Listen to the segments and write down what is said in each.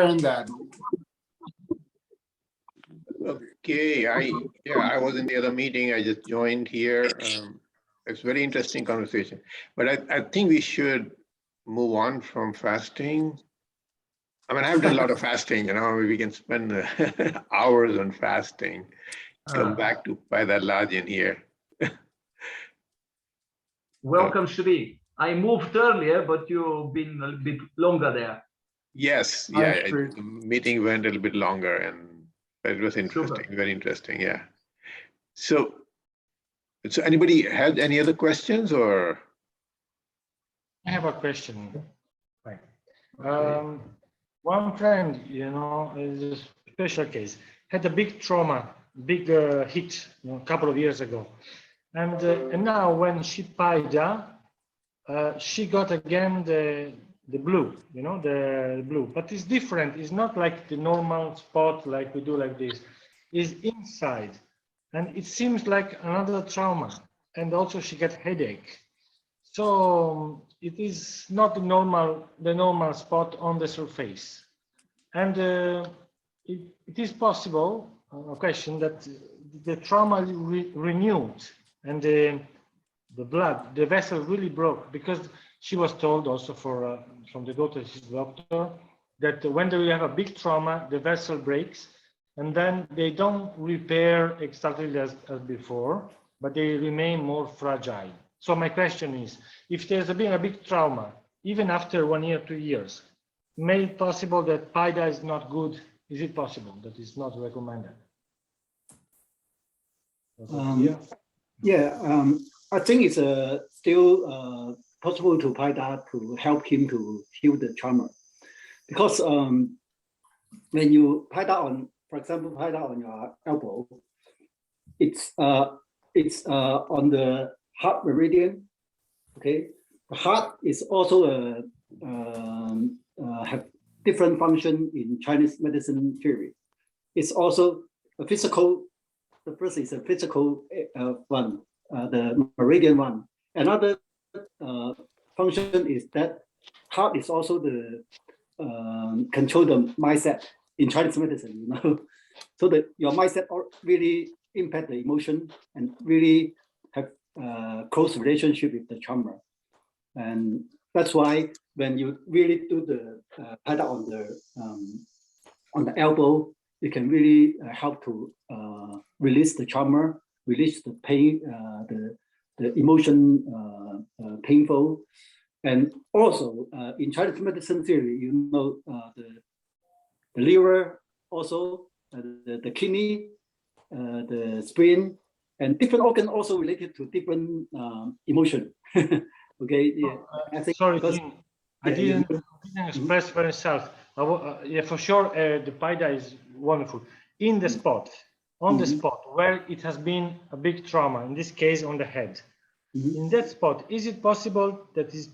And that. Okay, I was in the other meeting. I just joined here. It's very interesting conversation, but I think we should move on from fasting. I mean, I've done a lot of fasting. We can spend hours on fasting. Come back to Paida Lajin here. Welcome, Shri. I moved earlier, but you've been a bit longer there. Yes, yeah. The meeting went a little bit longer, and it was interesting. Super. Very interesting, yeah. So anybody had any other questions, or? I have a question. Right. One friend, is a special case, had a big trauma, big hit, a couple of years ago, and now when she Paida, she got again the blue, the blue, but it's different. It's not like the normal spot like we do like this. It's inside, and it seems like another trauma, and also she got headache. So it is not the normal spot on the surface, and it is possible. A question that the trauma renewed, and the blood, the vessel really broke, because she was told also from the doctor that when you have a big trauma, the vessel breaks, and then they don't repair exactly as before, but they remain more fragile. So my question is, if there's been a big trauma, even after 1 year, 2 years, may it possible that Paida is not good? Is it possible that it's not recommended? I think it's still possible to Paida to help him to heal the trauma, because when you Paida on, for example, Paida on your elbow, it's on the heart meridian. Okay, the heart is also have different function in Chinese medicine theory. It's also a physical. The first is a physical one, the meridian one. Another function is that heart is also the control the mindset in Chinese medicine. So that your mindset really impact the emotion and really have close relationship with the trauma. And that's why when you really do the Paida on the elbow, it can really help to release the trauma, release the pain, the emotion painful. And also in Chinese medicine theory, the liver, also the kidney, the spleen, and different organ also related to different emotion. Okay, yeah. I think sorry, because, I didn't express for myself. Yeah, for sure, the Paida is wonderful. In the spot, on the spot where it has been a big trauma, in this case on the head, in that spot, is it possible that is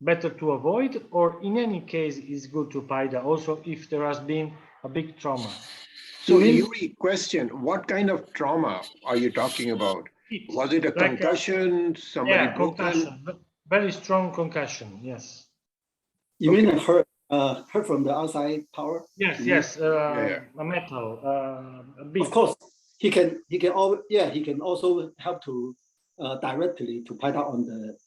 better to avoid, or in any case is good to Paida also if there has been a big trauma? So Yuri, question, what kind of trauma are you talking about? Was it a concussion? Somebody broken? Concussion, very strong concussion, yes. You mean hurt from the outside power? Yes, a metal, a big. Of course, he can also help to directly to Paida on the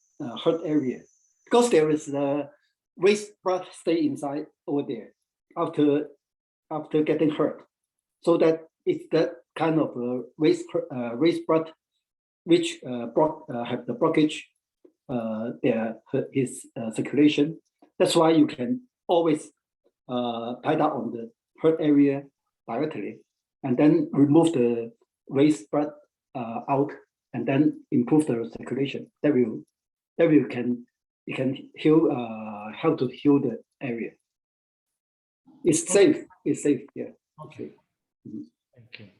hurt area, because there is the waste blood stay inside over there after getting hurt. So that it's that kind of waste blood which have the blockage his circulation. That's why you can always Paida on the hurt area directly, and then remove the waste blood out, and then improve the circulation. That can heal, help to heal the area. It's safe. It's safe. Yeah. Okay. Okay.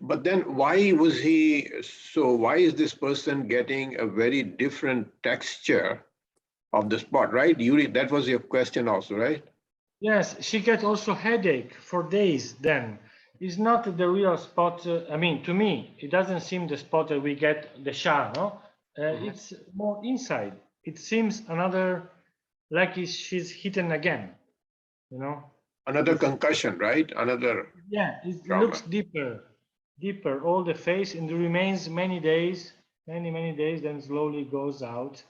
But then why is this person getting a very different texture of the spot, right? Yuri, that was your question also, right? Yes, she gets also headache for days then. It's not the real spot. I mean, to me, it doesn't seem the spot that we get the sha, no? It's more inside. It seems another, like she's hidden again. you know. Another concussion, right? Another, Yeah, it trauma. looks deeper, all the face, and it remains many days, many days, then slowly goes out.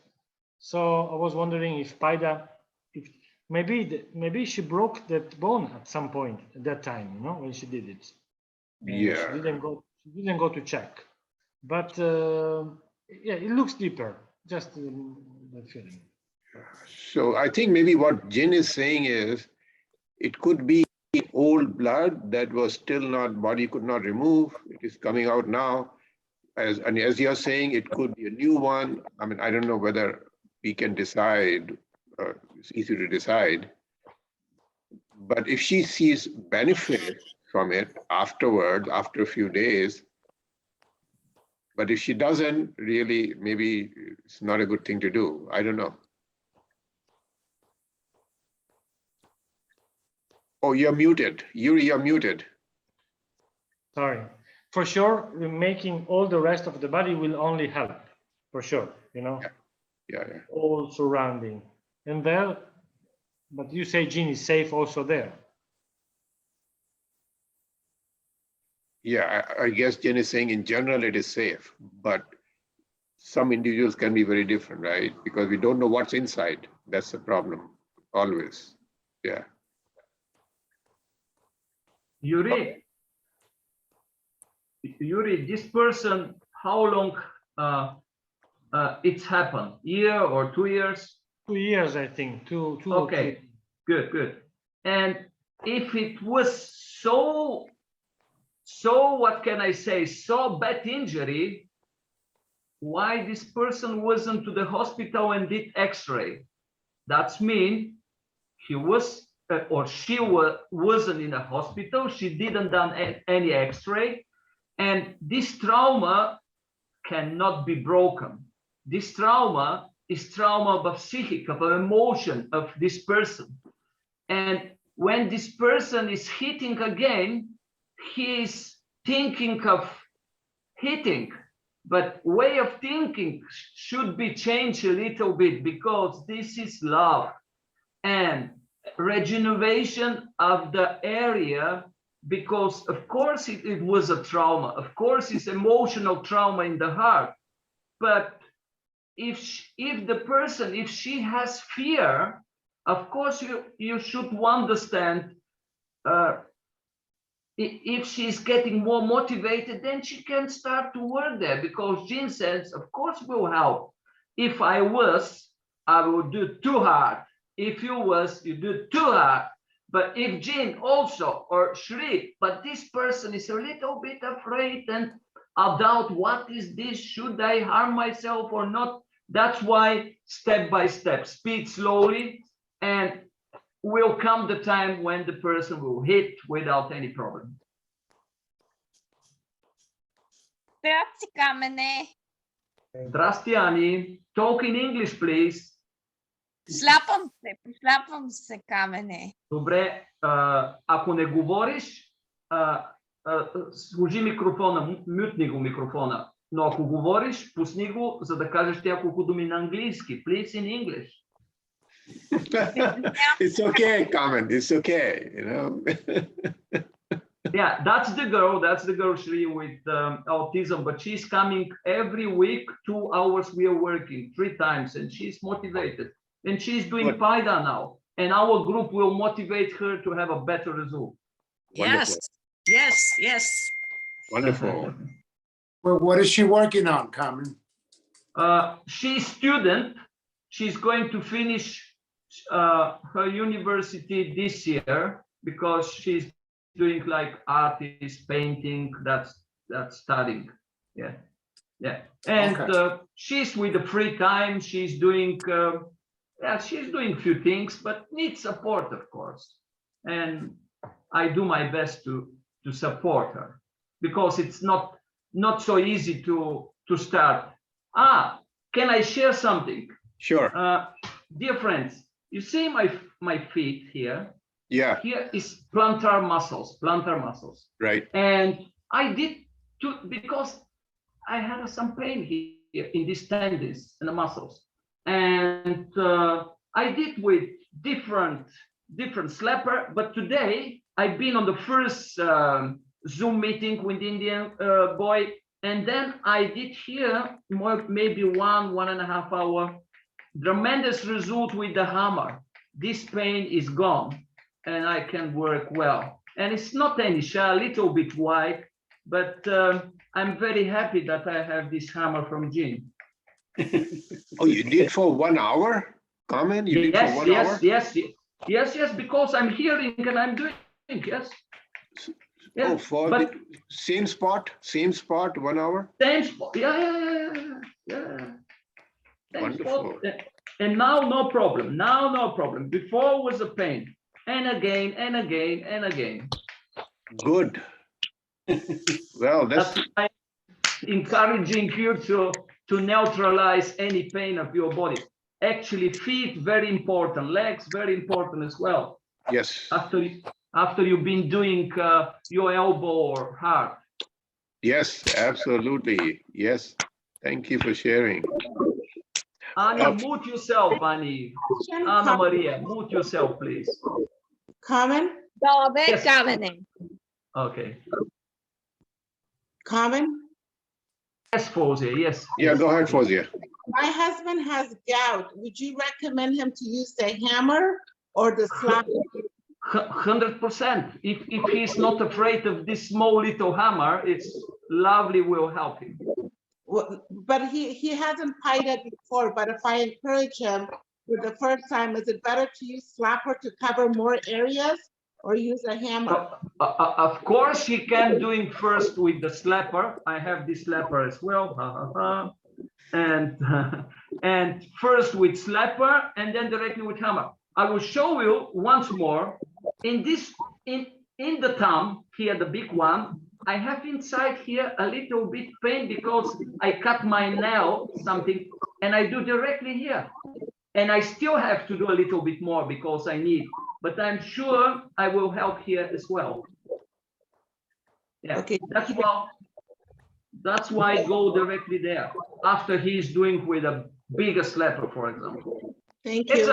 So I was wondering if Paida, if maybe she broke that bone at some point at that time, you know, when she did it. yeah. She didn't go to check, but yeah, it looks deeper. Just that feeling. So I think maybe what Jin is saying is, it could be old blood that was still not, body could not remove. It is coming out now. And as you're saying, it could be a new one. I mean, I don't know whether we can decide, it's easy to decide. But if she sees benefit from it afterwards, after a few days, but if she doesn't, really, maybe it's not a good thing to do. I don't know. Oh, you're muted. Yuri, you're muted. Sorry. For sure, making all the rest of the body will only help. For sure, you know. Yeah. All surrounding. And there, but you say Jin is safe also there. Yeah, I guess Jen is saying in general it is safe, but some individuals can be very different, right? Because we don't know what's inside. That's the problem, always. Yeah. Yuri, this person, how long it's happened? Year or 2 years? 2 years, I think. Two or Okay, 3. good. And if it was so what can I say, so bad injury, why this person wasn't to the hospital and did x-ray? That's mean he was or she wasn't in a hospital, she didn't done any x-ray, and this trauma cannot be broken. This trauma is trauma of psychic, of an emotion of this person. And when this person is hitting again, he is thinking of hitting, but way of thinking should be changed a little bit, because this is love and regeneration of the area, because of course it was a trauma, of course it's emotional trauma in the heart, but if the person, if she has fear, of course you should understand, if she's getting more motivated, then she can start to work there, because Jin says, of course will help. If I would do too hard. If you do too hard. But if Jin also, or Shri, but this person is a little bit afraid and I doubt, what is this? Should I harm myself or not? That's why step by step, speed slowly, and will come the time when the person will hit without any problem. Grazie, Kamene. Zdrasti, Ani. Talk in English, please. Слапам се, Камене. Добре, ако не говориш, сложи микрофона, мютни го микрофона. Но ако говориш, пусни го, за да кажеш няколко думи на английски. Please in English. It's okay, Carmen. It's okay, you know. Yeah, that's the girl, Shri, with autism, but she's coming every week, 2 hours we are working, 3 times, and she's motivated. And she's doing Paida now. And our group will motivate her to have a better result. Wonderful. Yes. Wonderful. Well, what is she working on, Carmen? She's student. She's going to finish her university this year, because she's doing like artist, painting, that's studying. Yeah. And okay. She's with the free time, she's doing few things, but needs support, of course. And I do my best to support her, because it's not so easy to start. Can I share something? Sure. Dear friends, you see my feet here? Yeah. Here is plantar muscles. Right. And I did because I had some pain here in these tendons and the muscles. And I did with different different slapper. But today I've been on the first Zoom meeting with the Indian boy, and then I did here maybe 1.5 hour. Tremendous result with the hammer. This pain is gone, and I can work well. And it's not any a little bit wide, but I'm very happy that I have this hammer from Jim. Oh, you did for 1 hour? Carmen, you did for 1 hour? Yes, because I'm hearing and I'm doing, yes. Oh, for the same spot, 1 hour? Same spot, yeah. Same Wonderful. spot. And now no problem. Before was a pain, and again. Good. Well, That's why I'm encouraging you to neutralize any pain of your body. Actually, feet very important, legs very important as well. yes. After you've been doing your elbow or heart. Yes, absolutely. Yes. Thank you for sharing. Annie, mute yourself, Annie. Anna Maria, mute yourself, please. Carmen, Добре, Yes. Камене. Okay. Carmen, Yes, Fozia, yes. Yeah, go ahead, Fozia. my husband has gout. Would you recommend him to use the hammer or the slap? 100%. If he's not afraid of this small little hammer, it's lovely, will help him. But he hasn't Paida before, but if I encourage him for the first time, is it better to use slapper to cover more areas or use a hammer? Of course, he can doing first with the slapper. I have this slapper as well. And first with slapper and then directly with hammer. I will show you once more in the thumb here, the big one. I have inside here a little bit pain because I cut my nail something and I do directly here. And I still have to do a little bit more because I need, but I'm sure I will help here as well. Yeah, Okay. that's why I go directly there after he's doing with a bigger slapper, for example. Thank you.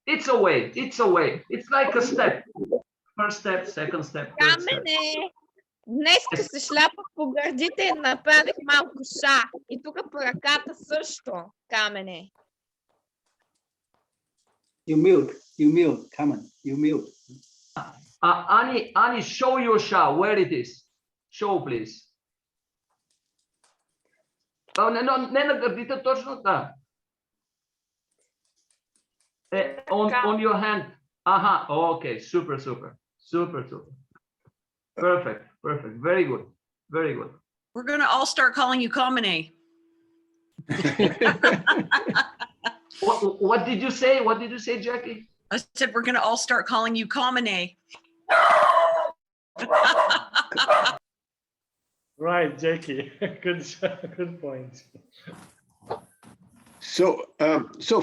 It's a way. It's like a step. First step, second step, third step. Камене, днеска се шляпах по гърдите и направих малко ша. И тук по ръката също, Камене. You mute, Carmen, you mute. Annie, show your sha, where it is. Show, please. Oh, не на гърдите, точно така. On your hand. Aha, okay, super. Perfect. Very good. We're going to all start calling you Kamene. What did you say, Jackie? I said we're going to all start calling you Kamene. Right, Jackie. Good point. So,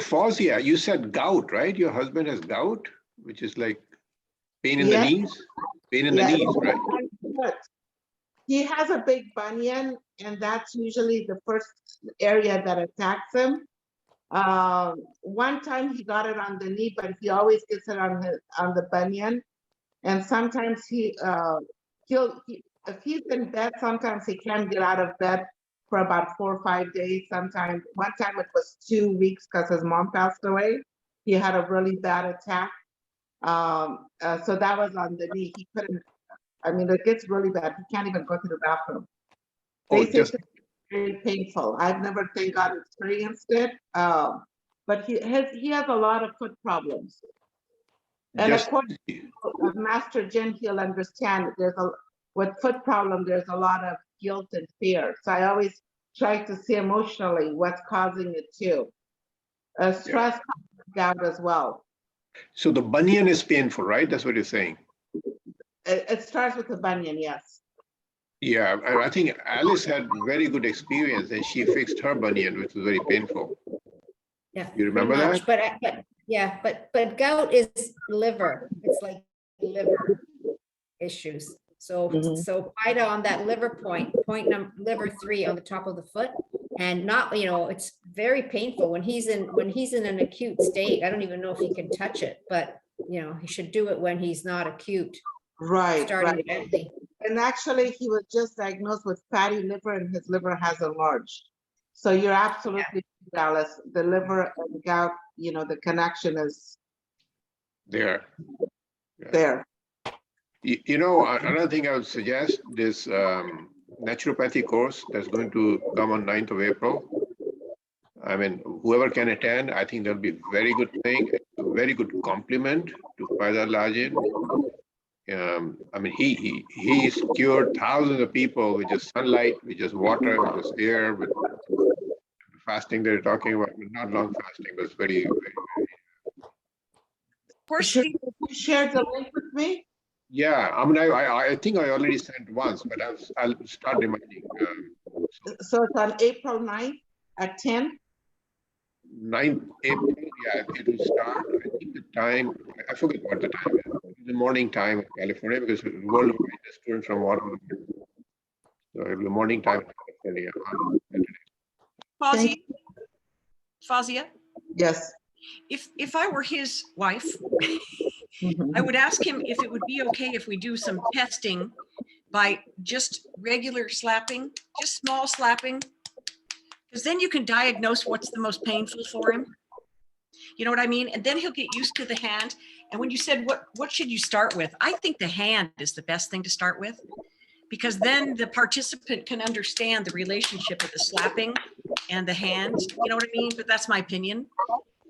Fozia, you said gout, right? Your husband has gout, which is like pain in the Yes. knees? Pain in the knees, right? But he has a big bunion, and that's usually the first area that attacks him. One time he got it on the knee, but he always gets it on the bunion. And sometimes if he's in bed, sometimes he can't get out of bed for about 4 or 5 days. Sometimes, one time it was 2 weeks because his mom passed away. He had a really bad attack. So that was on the knee. He couldn't, it gets really bad. He can't even go to the bathroom. Oh, They say it's very painful. I've never, thank God, experienced it. But he has a lot of foot problems. And according to Master Jim, he'll understand with foot problem, there's a lot of guilt and fear. So I always try to see emotionally what's causing it too. Stress comes out as well. So the bunion is painful, right? That's what you're saying. It starts with the bunion, yes. Yeah, I think Alice had very good experience and she fixed her bunion, which was very painful. Yeah. You remember pretty that? much, but gout is liver. It's like liver issues. So Paida on that liver liver 3 on the top of the foot, and not, it's very painful when he's in an acute state. I don't even know if he can touch it, but he should do it when he's not acute, Right, starting right. gently. And actually, he was just diagnosed with fatty liver and his liver has enlarged. So you're absolutely, Dallas, the liver and gout, the connection is There. there. Another thing I would suggest, this naturopathy course that's going to come on 9th of April. I mean, whoever can attend, I think that'll be a very good thing, a very good compliment to Paida Lajin. I mean, he's cured thousands of people with just sunlight, with just water, with just air, with fasting they're talking about. Not long fasting, but it's very, very, very. Of course, Sure, you shared the link with me? Yeah, I mean, I think I already sent once, but I'll start reminding. So it's on April 9th at 10? 9th April, yeah, it will start. I think the time, I forget what the time is. It's the morning time in California because it's worldwide, the students from all over the world. So it'll be the morning time in California on Saturday. Fazia, Yes. if I were his wife, I would ask him if it would be okay if we do some testing by just regular slapping, just small slapping, because then you can diagnose what's the most painful for him. You know what I mean? And then he'll get used to the hand. And when you said, what should you start with? I think the hand is the best thing to start with, because then the participant can understand the relationship of the slapping and the hand. You know what I mean? But that's my opinion.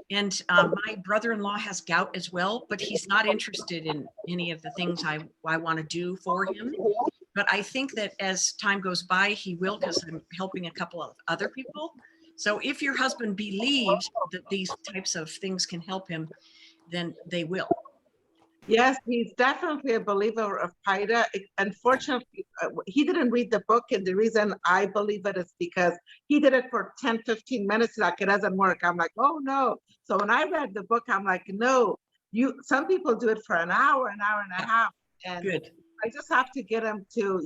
And my brother-in-law has gout as well, but he's not interested in any of the things I want to do for him. But I think that as time goes by, he will, because I'm helping a couple of other people. So if your husband believes that these types of things can help him, then they will. Yes, he's definitely a believer of Paida. Unfortunately, he didn't read the book, and the reason I believe it is because he did it for 10, 15 minutes, like it doesn't work. I'm like, oh no. So when I read the book, I'm like, no, some people do it for an hour and a half. And good. I just have to get him to,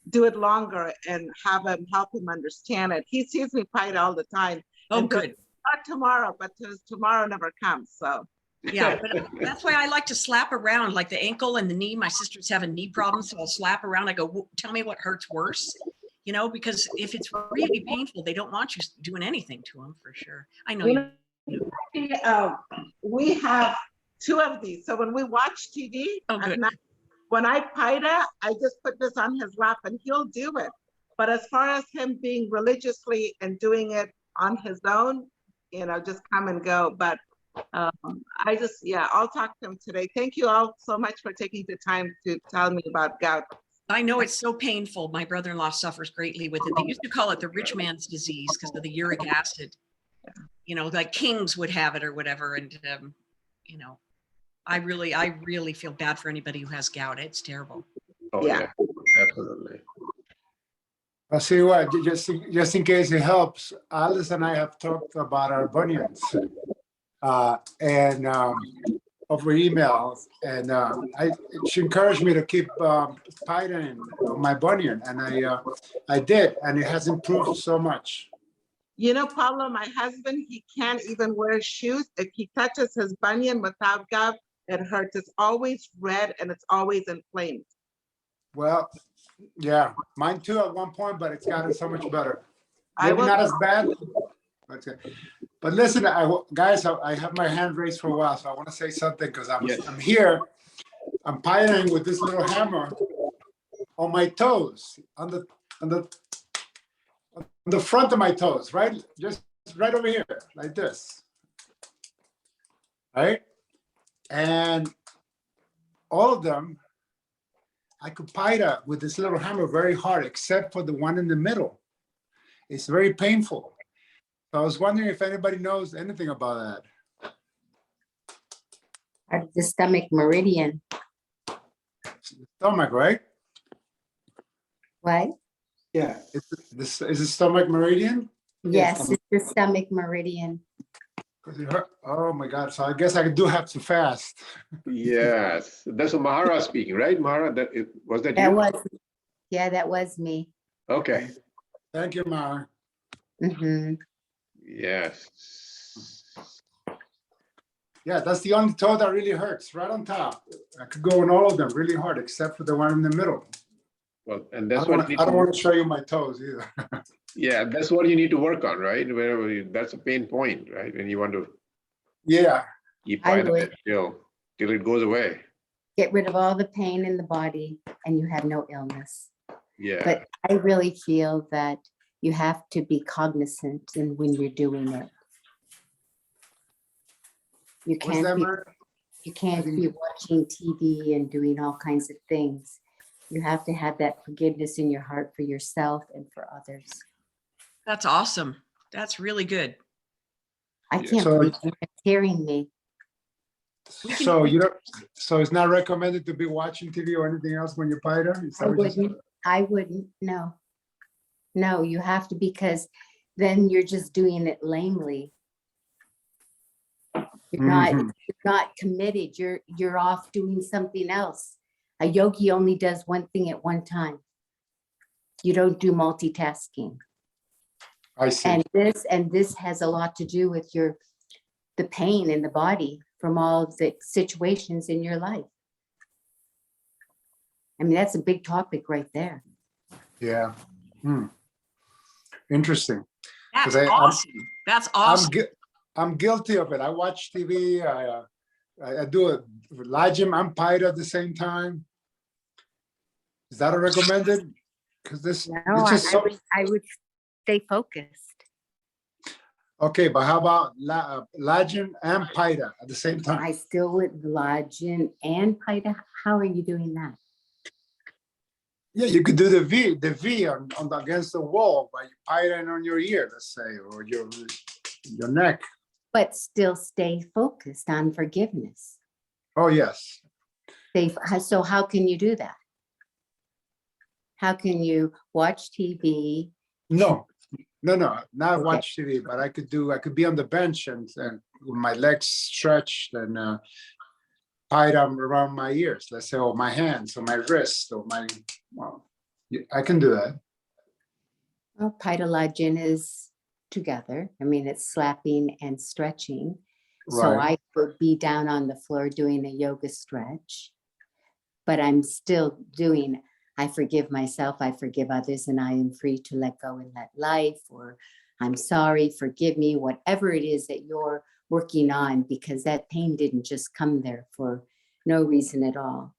do it longer and have him help him understand it. He sees me Paida all the time. Oh, and good. Not tomorrow, but tomorrow never comes, so. Yeah, but that's why I like to slap around, like the ankle and the knee. My sister's having knee problems, so I'll slap around. I go, tell me what hurts worse, because if it's really painful, they don't want you doing anything to them for sure. I know we have 2 of these. So when we watch TV, when I Paida, I just put this on his lap and he'll do it. But as far as him being religiously and doing it on his own, just come and go. But I'll talk to him today. Thank you all so much for taking the time to tell me about gout. I know it's so painful. My brother-in-law suffers greatly with it. They used to call it the rich man's disease because of the uric acid. Like kings would have it or whatever. And, I really feel bad for anybody who has gout. It's terrible. Oh yeah, absolutely. I'll see what, just in case it helps, Alice and I have talked about our bunions and over email, and she encouraged me to keep Paida on my bunion, and I did, and it has improved so much. Pablo, my husband, he can't even wear shoes. If he touches his bunion without gout, it hurts. It's always red and it's always inflamed. Well, yeah, mine too at one point, but it's gotten so much better. Maybe not as bad. But listen, guys, I have my hand raised for a while, so I want to say something because I'm here. I'm Paidaing with this little hammer on my toes, on the front of my toes, right? Just right over here, like this, right? And all of them, I could Paida with this little hammer very hard, except for the one in the middle. It's very painful. So I was wondering if anybody knows anything about that. Part of the stomach meridian. Stomach, right? What? Yeah. Is the stomach meridian? Yes, it's the stomach meridian. Oh my God. So I guess I do have to fast. Yes. That's what Mahara speaking, right? Mahara, was that you? That was me. Okay. Thank you, Mahara. Mm-hmm. Yes. Yeah, that's the only toe that really hurts, right on top. I could go on all of them really hard, except for the one in the middle. Well, and I that's don't what wanna- you need I don't to, want to show you my toes either. yeah, that's what you need to work on, right? Wherever that's a pain point, right? When you want to Yeah, keep I Paida would. till it goes away. Get rid of all the pain in the body and you have no illness. Yeah. But I really feel that you have to be cognizant in when you're doing it. You what's can't that, be, Mark? you can't be watching TV and doing all kinds of things. You have to have that forgiveness in your heart for yourself and for others. That's awesome. That's really good. I Yeah. can't So- believe you're hearing me. So you don't, so it's not recommended to be watching TV or anything else when you're Paida? Is that what you said? I wouldn't, no. No, you have to, because then you're just doing it lamely. You're Mhm. not committed. You're off doing something else. A yogi only does one thing at one time. You don't do multitasking. I see. And this has a lot to do with the pain in the body from all of the situations in your life. I mean, that's a big topic right there. Yeah. Hmm. Interesting. That's 'Cause I'm- awesome. That's awesome. I'm guilty of it. I watch TV. I do a Lajin and Paida at the same time. Is that a recommended? Because this, No, it's just so, I would stay focused. okay, but how about Lajin and Paida at the same time? I still would Lajin and Paida. How are you doing that? Yeah, you could do the V on the, against the wall by Paida on your ear, let's say, or your neck. But still stay focused on forgiveness. Oh, yes. So how can you do that? How can you watch TV? No, not Okay. watch TV, but I could be on the bench and with my legs stretched and Paida around my ears, let's say, or my hands or my wrist or my, well, I can do that. Well, Paida Lajin is together. I mean, it's slapping and stretching. So Right. I could be down on the floor doing a yoga stretch, but I'm still doing, I forgive myself, I forgive others, and I am free to let go and let life, or I'm sorry, forgive me, whatever it is that you're working on, because that pain didn't just come there for no reason at all.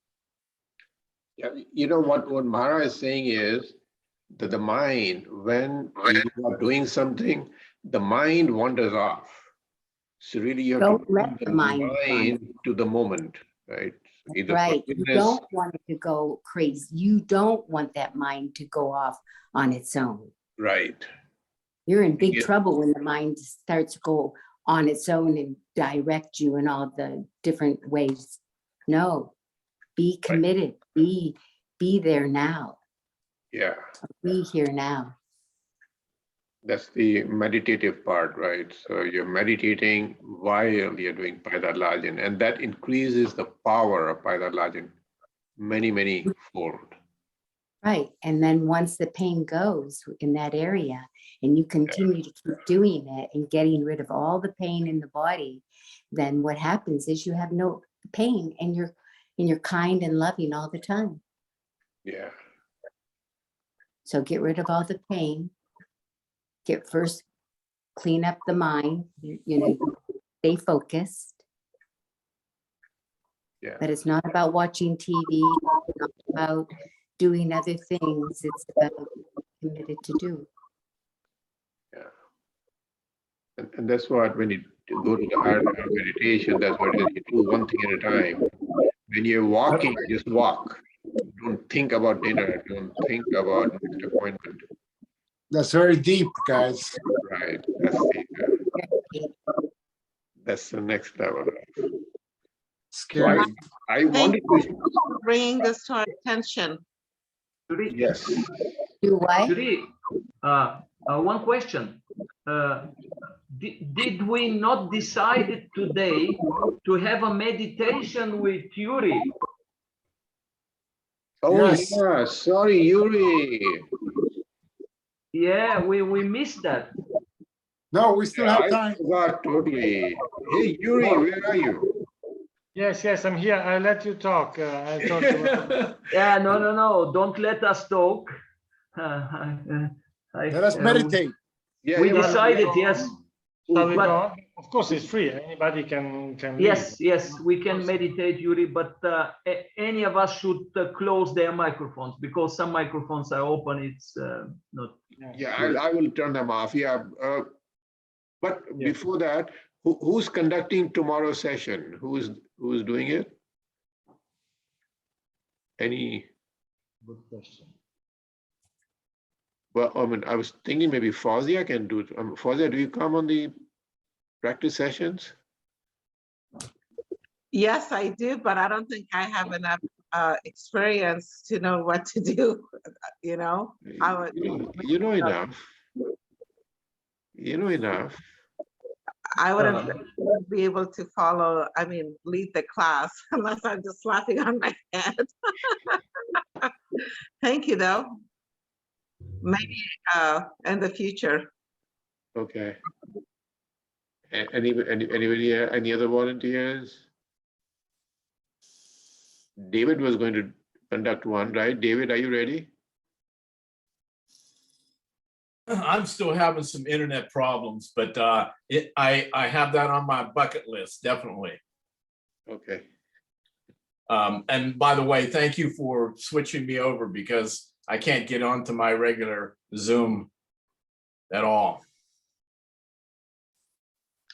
Yeah, you know what Mara is saying is that the mind, when you are doing something, the mind wanders off. So really you have Don't to let bring the mind wander. to the moment, right? Either Right, you forgiveness, don't want it to go crazy. You don't want that mind to go off on its own. right? You're in big Yeah. trouble when the mind starts to go on its own and direct you in all the different ways. No, be committed, be there now, Yeah, be here now. that's the meditative part, right? So you're meditating while you're doing Paida Lajin, and that increases the power of Paida Lajin many fold. Right, and then once the pain goes in that area and you continue to keep doing it and getting rid of all the pain in the body, then what happens is you have no pain and you're kind and loving all the time. Yeah, So get rid of all the pain. First, clean up the mind, you know, stay focused. yeah. But it's not about watching TV, it's not about doing other things. It's about being committed to do. And that's what, when you go to the higher meditation, that's what it is. You do one thing at a time. When you're walking, just walk. Don't think about dinner. Don't think about next appointment. That's very deep, guys. Right. That's the next level. So Scary. I Thank wanted you to. for bringing this to our attention. Yes. Do what? Judy, one question. Did we not decide today to have a meditation with Yuri? Oh, Yes. yeah. Sorry, Yuri. Yeah, we missed that. No, we still have I time. forgot totally. Hey, Yuri, where are you? Yes, yes, I'm here. I let you talk. I thought Yeah, no. Don't let us talk. Let us meditate. Yeah, We yeah, but- decided, yes. shall we But- go on? Of course, it's free. Anybody can leave. Yes, we can meditate, Yuri, but any of us should close their microphones because some microphones are open. It's not. Yeah, I will turn them off. Yeah. But Yeah. before that, who's conducting tomorrow's session? Who's doing it? Any? Good question. Well, I mean, I was thinking maybe Fawzia can do it. Fawzia, do you come on the practice sessions? Yes, I do, but I don't think I have enough experience to know what to do, you know? I would, You know enough. You know enough. I wouldn't be able to follow, I mean, lead the class unless I'm just laughing on my head. Thank you, though. Maybe in the future. Okay. Anybody, any other volunteers? David was going to conduct one, right? David, are you ready? I'm still having some internet problems, but I have that on my bucket list, definitely. Okay. And by the way, thank you for switching me over because I can't get onto my regular Zoom at all.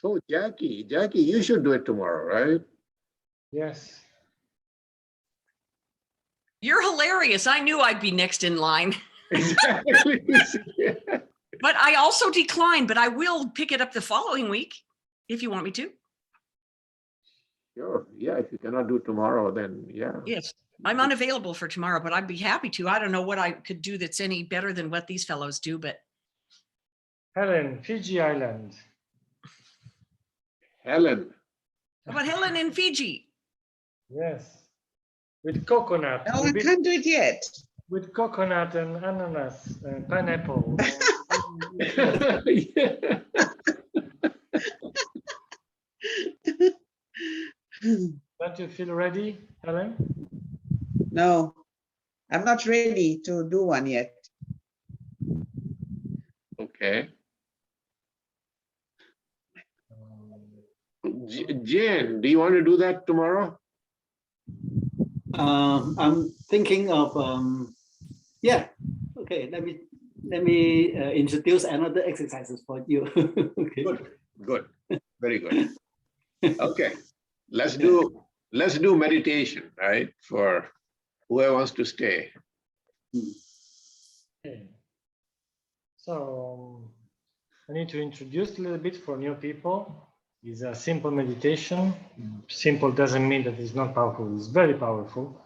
Oh, Jackie, you should do it tomorrow, right? Yes. You're hilarious. I knew I'd be next in line. Exactly. But I also declined, but I will pick it up the following week if you want me to. Sure. Yeah, if you cannot do tomorrow, then yeah. Yes, I'm unavailable for tomorrow, but I'd be happy to. I don't know what I could do that's any better than what these fellows do, but Helen, Fiji Island. Helen. how about Helen in Fiji? Yes. With coconut. No, I can't do it yet. With coconut and ananas and pineapple. Yeah. Don't you feel ready, Helen? No, I'm not ready to do one yet. Okay. Jen, do you want to do that tomorrow? I'm thinking of yeah. Okay, let me introduce another exercises for you. Okay. Good. Very good. Okay. Let's do meditation, right? For whoever wants to stay. Okay. So I need to introduce a little bit for new people. It's a simple meditation. Simple doesn't mean that it's not powerful. It's very powerful.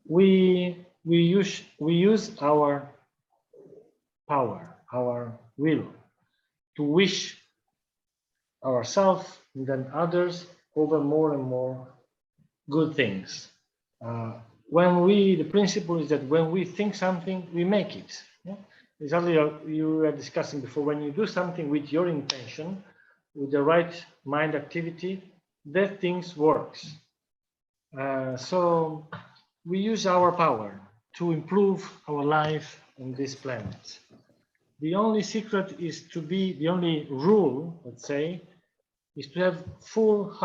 We use our power, our will, to wish ourselves and then others over more and more good things. The principle is that when we think something, we make it. Yeah? Exactly, you were discussing before, when you do something with your intention, with the right mind activity, that things works. So we use our power to improve our life on this planet. The only secret is the only rule, let's say, is to have full heart.